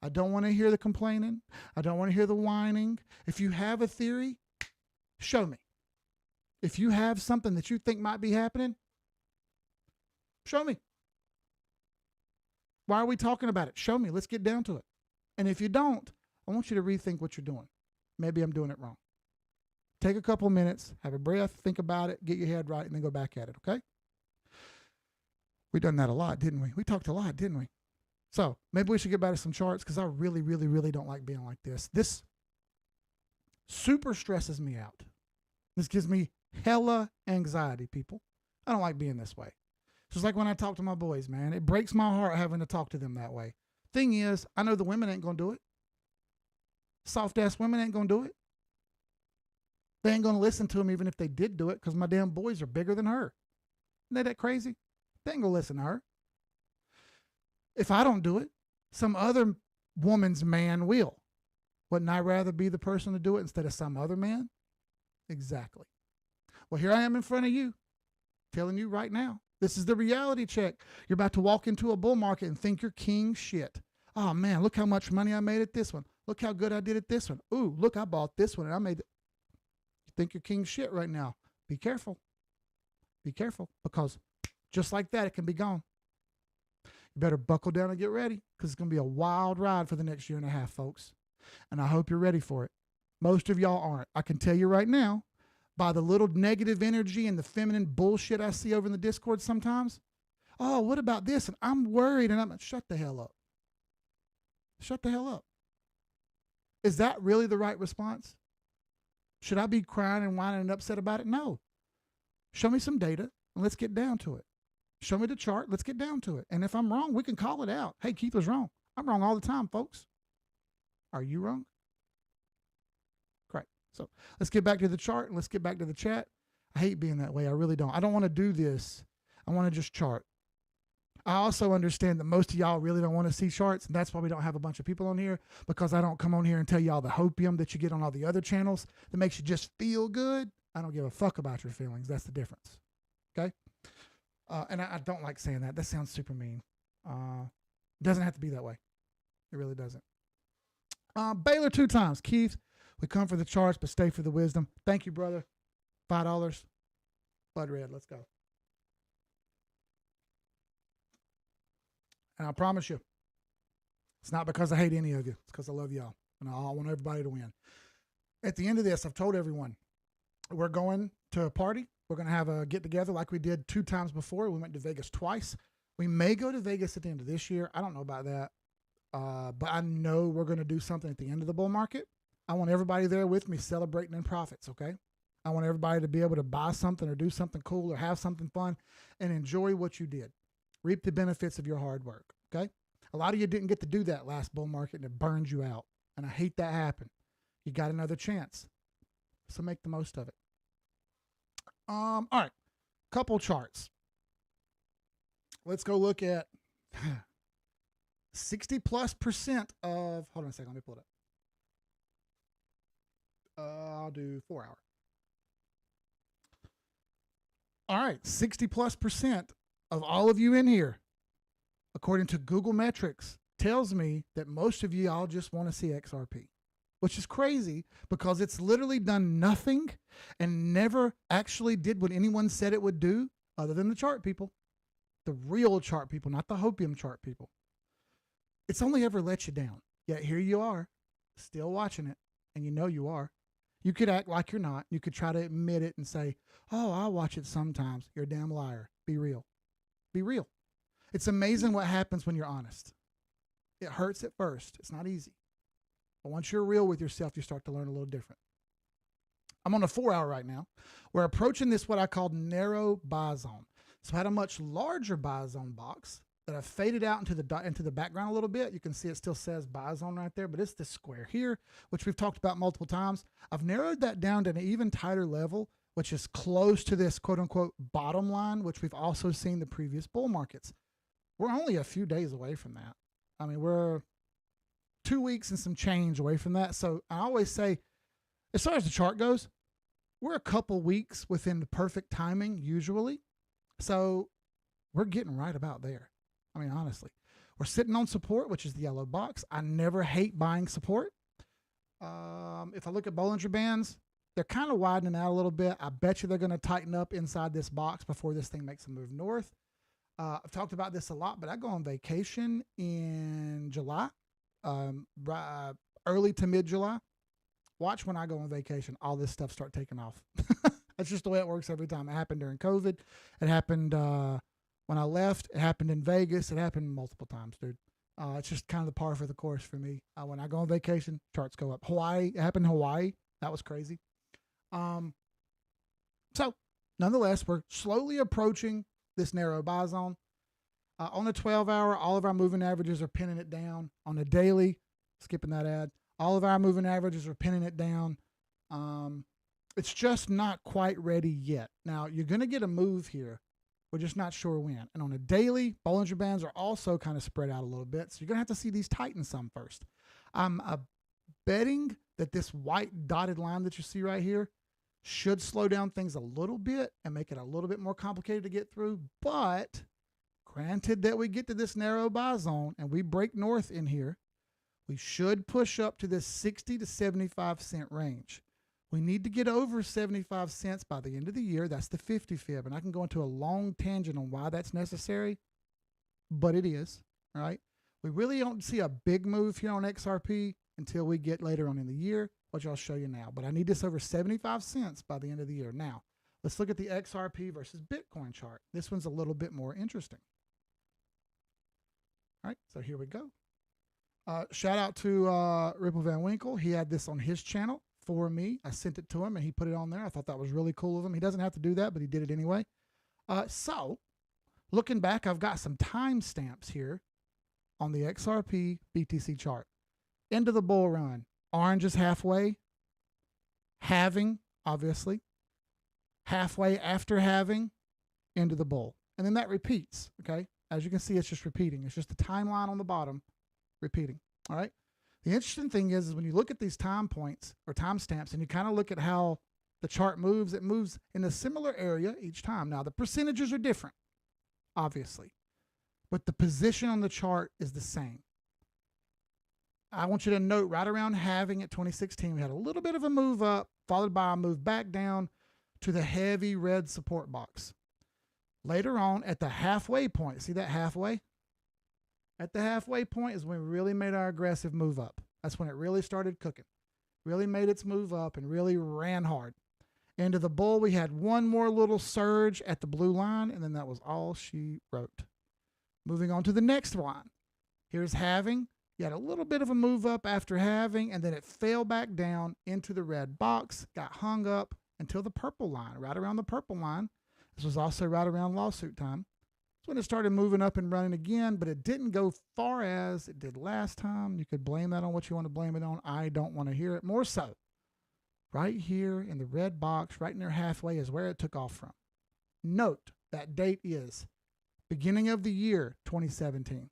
I don't want to hear the complaining. I don't want to hear the whining. If you have a theory, show me. If you have something that you think might be happening, show me. Why are we talking about it? Show me. Let's get down to it. And if you don't, I want you to rethink what you're doing. Maybe I'm doing it wrong. Take a couple of minutes, have a breath, think about it, get your head right, and then go back at it, okay? We done that a lot, didn't we? We talked a lot, didn't we? So maybe we should get back to some charts because I really, really, really don't like being like this. This super stresses me out. This gives me hella anxiety, people. I don't like being this way. It's just like when I talk to my boys, man. It breaks my heart having to talk to them that way. Thing is, I know the women ain't going to do it. Soft-ass women ain't going to do it. They ain't going to listen to them even if they did do it because my damn boys are bigger than her. Isn't that crazy? They ain't going to listen to her. If I don't do it, some other woman's man will. Wouldn't I rather be the person to do it instead of some other man? Exactly. Well, here I am in front of you, telling you right now. This is the reality check. You're about to walk into a bull market and think you're king shit. Oh, man, look how much money I made at this one. Look how good I did at this one. Ooh, look, I bought this one and I made it. You think you're king shit right now. Be careful. Be careful because just like that, it can be gone. You better buckle down and get ready because it's going to be a wild ride for the next year and a half, folks. And I hope you're ready for it. Most of y'all aren't. I can tell you right now, by the little negative energy and the feminine bullshit I see over in the Discord sometimes. Oh, what about this? And I'm worried. And I'm like, shut the hell up. Shut the hell up. Is that really the right response? Should I be crying and whining and upset about it? No. Show me some data and let's get down to it. Show me the chart. Let's get down to it. And if I'm wrong, we can call it out. Hey, Keith was wrong. I'm wrong all the time, folks. Are you wrong? Correct. So let's get back to the chart and let's get back to the chat. I hate being that way. I really don't. I don't want to do this. I want to just chart. I also understand that most of y'all really don't want to see charts, and that's why we don't have a bunch of people on here, because I don't come on here and tell y'all the hopium that you get on all the other channels that makes you just feel good. I don't give a fuck about your feelings. That's the difference. Okay? And I don't like saying that. That sounds super mean. It doesn't have to be that way. It really doesn't. Baylor 2 times. Keith, we come for the charts, but stay for the wisdom. Thank you, brother. $5. Bud Red, let's go. And I promise you, it's not because I hate any of you. It's because I love y'all. And I want everybody to win. At the end of this, I've told everyone, we're going to a party. We're going to have a get-together like we did 2 times before. We went to Vegas twice. We may go to Vegas at the end of this year. I don't know about that. But I know we're going to do something at the end of the bull market. I want everybody there with me celebrating in profits, okay? I want everybody to be able to buy something or do something cool or have something fun and enjoy what you did. Reap the benefits of your hard work, okay? A lot of you didn't get to do that last bull market and it burned you out. And I hate that happen. You got another chance. So make the most of it. All right. Couple charts. Let's go look at 60+% of, hold on a second, let me pull it up. I'll do 4 hour. All right, 60+% of all of you in here, according to Google metrics, tells me that most of you all just want to see XRP. which is crazy because it's literally done nothing and never actually did what anyone said it would do other than the chart people, the real chart people, not the hopium chart people. It's only ever let you down. Yet here you are, still watching it, and you know you are. You could act like you're not. You could try to admit it and say, oh, I'll watch it sometimes. You're a damn liar. Be real. Be real. It's amazing what happens when you're honest. It hurts at first. It's not easy. But once you're real with yourself, you start to learn a little different. I'm on a 4-hour right now. We're approaching this what I call narrow buy zone. So I had a much larger buy zone box that I've faded out into the background a little bit. You can see it still says buy zone right there, but it's this square here, which we've talked about multiple times. I've narrowed that down to an even tighter level, which is close to this quote unquote bottom line, which we've also seen the previous bull markets. We're only a few days away from that. I mean, we're 2 weeks and some change away from that. So I always say, as far as the chart goes, we're a couple weeks within the perfect timing usually. So we're getting right about there. I mean, honestly, we're sitting on support, which is the yellow box. I never hate buying support. If I look at Bollinger Bands, they're kind of widening out a little bit. I bet you they're going to tighten up inside this box before this thing makes a move north. I've talked about this a lot, but I go on vacation in July, early to mid-July. Watch when I go on vacation, all this stuff start taking off. That's just the way it works every time. It happened during COVID. It happened when I left. It happened in Vegas. It happened multiple times, dude. It's just kind of the par for the course for me. When I go on vacation, charts go up. Hawaii, it happened in Hawaii. That was crazy. So, nonetheless, we're slowly approaching this narrow buy zone. On the 12-hour, all of our moving averages are pinning it down. On the daily, skipping that ad, all of our moving averages are pinning it down. It's just not quite ready yet. Now, you're going to get a move here. We're just not sure when. And on a daily, Bollinger Bands are also kind of spread out a little bit. So you're going to have to see these tighten some first. I'm betting that this white dotted line that you see right here should slow down things a little bit and make it a little bit more complicated to get through. But granted that we get to this narrow buy zone and we break north in here, we should push up to this 60 to 75 cent range. We need to get over 75 cents by the end of the year. That's the 50 fib. And I can go into a long tangent on why that's necessary, but it is, all right? We really don't see a big move here on XRP until we get later on in the year, which I'll show you now. But I need this over 75 cents by the end of the year. Now, let's look at the XRP versus Bitcoin chart. This one's a little bit more interesting. All right, so here we go. Shout out to Ripple Van Winkle. He had this on his channel for me. I sent it to him and he put it on there. I thought that was really cool of him. He doesn't have to do that, but he did it anyway. So looking back, I've got some timestamps here on the XRP BTC chart. End of the bull run. Orange is halfway. Halving, obviously. Halfway after halving, into the bull. And then that repeats, okay? As you can see, it's just repeating. It's just the timeline on the bottom repeating, all right? The interesting thing is when you look at these time points or timestamps and you kind of look at how the chart moves, it moves in a similar area each time. Now, the percentages are different, obviously, but the position on the chart is the same. I want you to note right around halving at 2016, we had a little bit of a move up, followed by a move back down to the heavy red support box. Later on, at the halfway point, see that halfway? At the halfway point is when we really made our aggressive move up. That's when it really started cooking. Really made its move up and really ran hard. Into the bull, we had one more little surge at the blue line, and then that was all she wrote. Moving on to the next one. Here's halving. You had a little bit of a move up after halving, and then it fell back down into the red box, got hung up until the purple line, right around the purple line. This was also right around lawsuit time. That's when it started moving up and running again, but it didn't go far as it did last time. You could blame that on what you want to blame it on. I don't want to hear it. More so, right here in the red box, right near halfway is where it took off from. Note that date is beginning of the year 2017.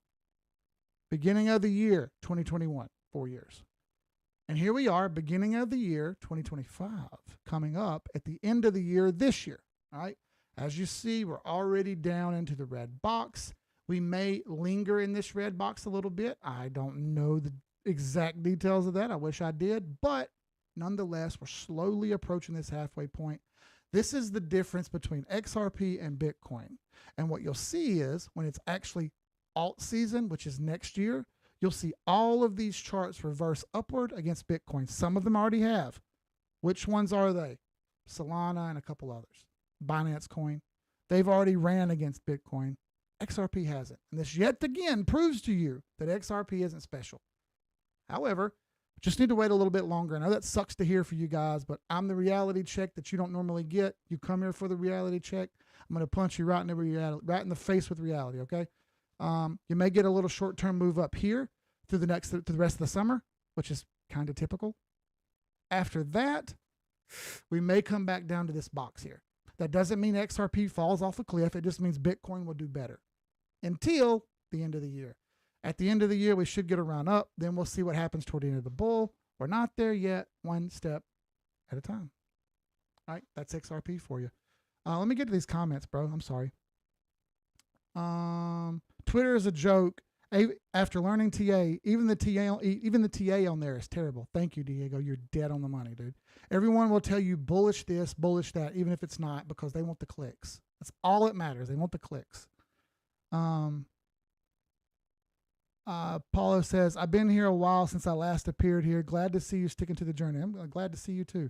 Beginning of the year 2021, 4 years. And here we are, beginning of the year 2025, coming up at the end of the year this year, all right? As you see, we're already down into the red box. We may linger in this red box a little bit. I don't know the exact details of that. I wish I did, but nonetheless, we're slowly approaching this halfway point. This is the difference between XRP and Bitcoin. And what you'll see is when it's actually alt season, which is next year, you'll see all of these charts reverse upward against Bitcoin. Some of them already have. Which ones are they? Solana and a couple others. Binance Coin. They've already ran against Bitcoin. XRP hasn't. And this yet again proves to you that XRP isn't special. However, just need to wait a little bit longer. I know that sucks to hear for you guys, but I'm the reality check that you don't normally get. You come here for the reality check. I'm going to punch you right in the face with reality, okay? You may get a little short-term move up here through the rest of the summer, which is kind of typical. After that, we may come back down to this box here. That doesn't mean XRP falls off a cliff. It just means Bitcoin will do better until the end of the year. At the end of the year, we should get a run up. Then we'll see what happens toward the end of the bull. We're not there yet. One step at a time. All right, that's XRP for you. Let me get to these comments, bro. I'm sorry. Twitter is a joke. After learning TA, even the TA on there is terrible. Thank you, Diego. You're dead on the money, dude. Everyone will tell you bullish this, bullish that, even if it's not, because they want the clicks. That's all that matters. They want the clicks. Paulo says, I've been here a while since I last appeared here. Glad to see you sticking to the journey. I'm glad to see you too.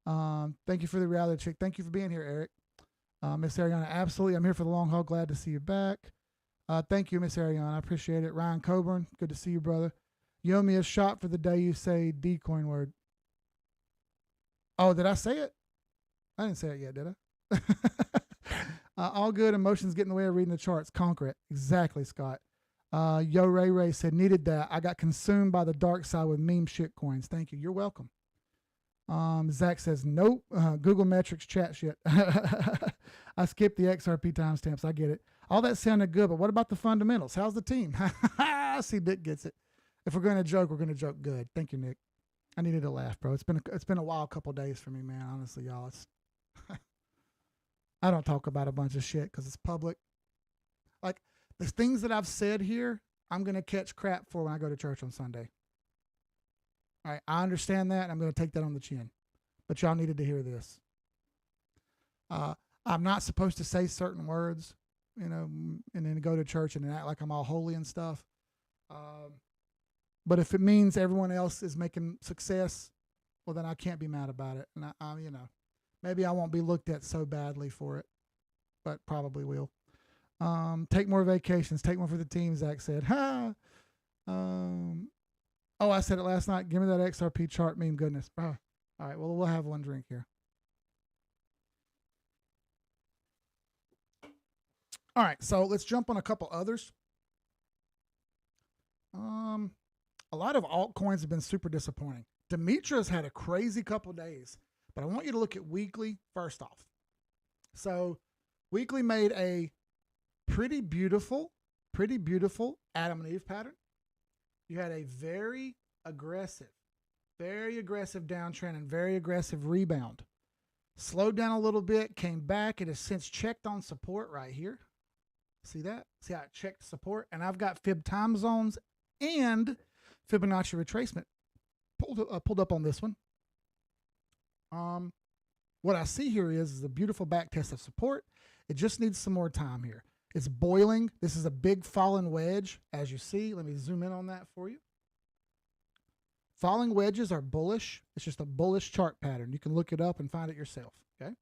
Thank you for the reality check. Thank you for being here, Eric. Miss Ariana, absolutely. I'm here for the long haul. Glad to see you back. Thank you, Miss Ariana. I appreciate it. Ryan Coburn, good to see you, brother. You owe me a shot for the day you say Dcoin word. Oh, did I say it? I didn't say it yet, did I? All good. Emotions get in the way of reading the charts. Conquer it. Exactly, Scott. Yo Ray Ray said, needed that. I got consumed by the dark side with meme shit coins. Thank you. You're welcome. Zach says, nope. Google metrics chat shit. I skipped the XRP timestamps. I get it. All that sounded good, but what about the fundamentals? How's the team? See, Nick gets it. If we're going to joke, we're going to joke good. Thank you, Nick. I needed to laugh, bro. It's been a wild couple days for me, man. Honestly, y'all. It's I don't talk about a bunch of shit because it's public. Like, the things that I've said here, I'm going to catch crap for when I go to church on Sunday. All right, I understand that. I'm going to take that on the chin. But y'all needed to hear this. I'm not supposed to say certain words, you know, and then go to church and act like I'm all holy and stuff. But if it means everyone else is making success, well, then I can't be mad about it. And I you know, maybe I won't be looked at so badly for it, but probably will. Take more vacations. Take one for the team, Zach said. Ha! Oh, I said it last night. Give me that XRP chart meme goodness. Oh, all right, well, we'll have one drink here. All right, so let's jump on a couple others. A lot of altcoins have been super disappointing. Demetra's had a crazy couple days, but I want you to look at weekly first off. So weekly made a pretty beautiful Adam and Eve pattern. You had a very aggressive downtrend and very aggressive rebound. Slowed down a little bit, came back. It has since checked on support right here. See that? See how it checked support? And I've got Fib time zones and Fibonacci retracement pulled up on this one. What I see here is a beautiful back test of support. It just needs some more time here. It's boiling. This is a big fallen wedge, as you see. Let me zoom in on that for you. Falling wedges are bullish. It's just a bullish chart pattern. You can look it up and find it yourself, okay?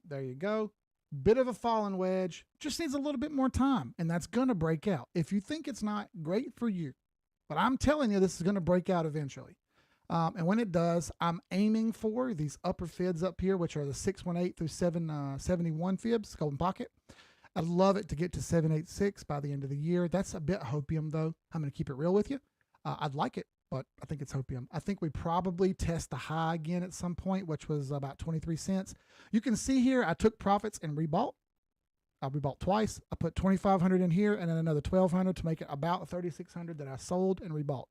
There you go. Bit of a fallen wedge. Just needs a little bit more time, and that's going to break out. If you think it's not, great for you. But I'm telling you, this is going to break out eventually. And when it does, I'm aiming for these upper fibs up here, which are the 618 through 771 fibs, golden pocket. I'd love it to get to 786 by the end of the year. That's a bit hopium, though. I'm going to keep it real with you. I'd like it, but I think it's hopium. I think we probably test the high again at some point, which was about 23 cents. You can see here, I took profits and rebought. I rebought twice. I put 2,500 in here and then another 1,200 to make it about 3,600 that I sold and rebought.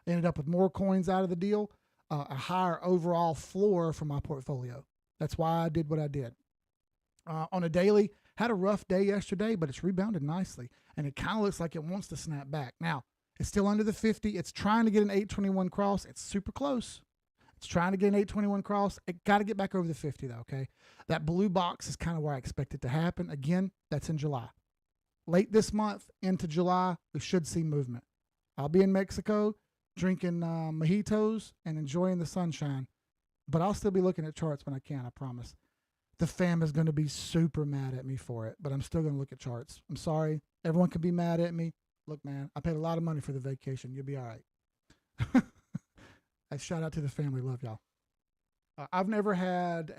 Ended up with more coins out of the deal, a higher overall floor for my portfolio. That's why I did what I did. On a daily, had a rough day yesterday, but it's rebounded nicely, and it kind of looks like it wants to snap back. Now, It's still under the 50. It's trying to get an 821 cross. It's super close. It's trying to get an 821 cross. It got to get back over the 50 though, okay? That blue box is kind of where I expect it to happen. Again, that's in July. Late this month into July, we should see movement. I'll be in Mexico drinking mojitos and enjoying the sunshine, but I'll still be looking at charts when I can, I promise. The fam is going to be super mad at me for it, but I'm still going to look at charts. I'm sorry. Everyone can be mad at me. Look, man, I paid a lot of money for the vacation. You'll be all right. I shout out to the family. Love y'all. I've never had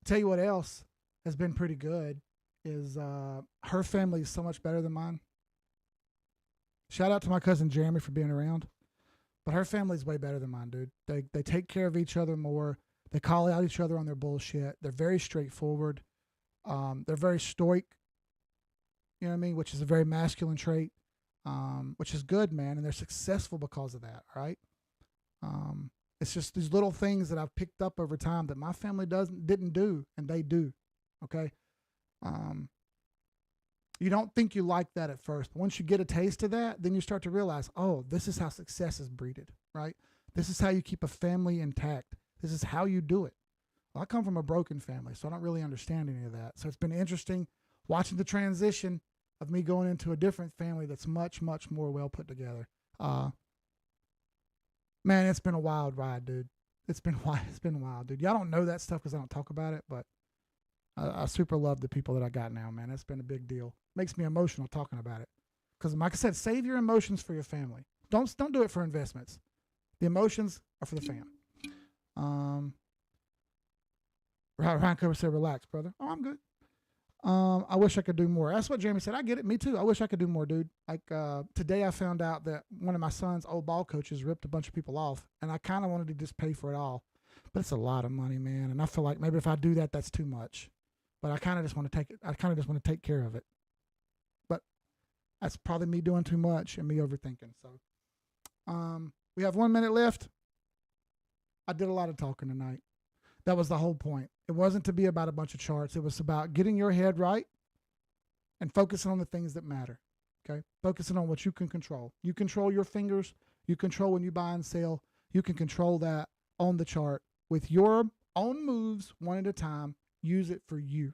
tell you what else has been pretty good is her family is so much better than mine. Shout out to my cousin Jeremy for being around. But her family's way better than mine, dude. They take care of each other more. They call out each other on their bullshit. They're very straightforward. They're very stoic. You know what I mean? Which is a very masculine trait, which is good, man. And they're successful because of that, right? It's just these little things that I've picked up over time that my family didn't do, and they do. Okay. You don't think you like that at first, but once you get a taste of that, then you start to realize, oh, this is how success is breeded, right? This is how you keep a family intact. This is how you do it. Well, I come from a broken family, so I don't really understand any of that. So it's been interesting watching the transition of me going into a different family that's much, much more well put together. Man, it's been a wild ride, dude. It's been wild, dude. Y'all don't know that stuff because I don't talk about it, but I super love the people that I got now, man. It's been a big deal. Makes me emotional talking about it. Because like I said, save your emotions for your family. Don't do it for investments. The emotions are for the fam. Ryan Cover said, relax, brother. Oh, I'm good. I wish I could do more. That's what Jeremy said. I get it. Me too. I wish I could do more, dude. Like today I found out that one of my son's old ball coaches ripped a bunch of people off, and I kind of wanted to just pay for it all. But it's a lot of money, man. And I feel like maybe if I do that, that's too much. But I kind of just want to take it. I kind of just want to take care of it. But that's probably me doing too much and me overthinking. So we have 1 minute left. I did a lot of talking tonight. That was the whole point. It wasn't to be about a bunch of charts. It was about getting your head right and focusing on the things that matter. Okay? Focusing on what you can control. You control your fingers. You control when you buy and sell. You can control that on the chart with your own moves, one at a time. Use it for you.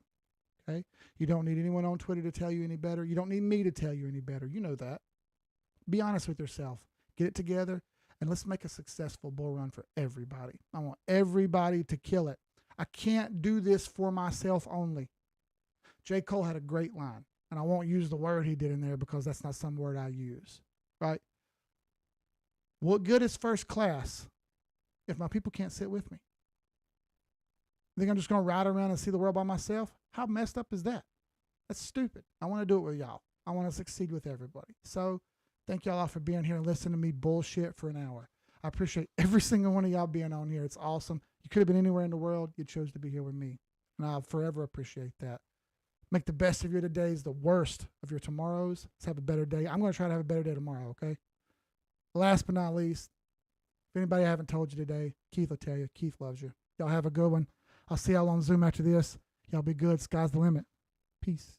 Okay? You don't need anyone on Twitter to tell you any better. You don't need me to tell you any better. You know that. Be honest with yourself. Get it together, and let's make a successful bull run for everybody. I want everybody to kill it. I can't do this for myself only. J. Cole had a great line, and I won't use the word he did in there because that's not some word I use, right? What good is first class if my people can't sit with me? You think I'm just going to ride around and see the world by myself? How messed up is that? That's stupid. I want to do it with y'all. I want to succeed with everybody. So thank y'all all for being here and listening to me bullshit for an hour. I appreciate every single one of y'all being on here. It's awesome. You could have been anywhere in the world. You chose to be here with me. And I'll forever appreciate that. Make the best of your todays the worst of your tomorrows. Let's have a better day. I'm going to try to have a better day tomorrow, okay? Last but not least, if anybody I haven't told you today, Keith will tell you. Keith loves you. Y'all have a good one. I'll see y'all on Zoom after this. Y'all be good. Sky's the limit. Peace.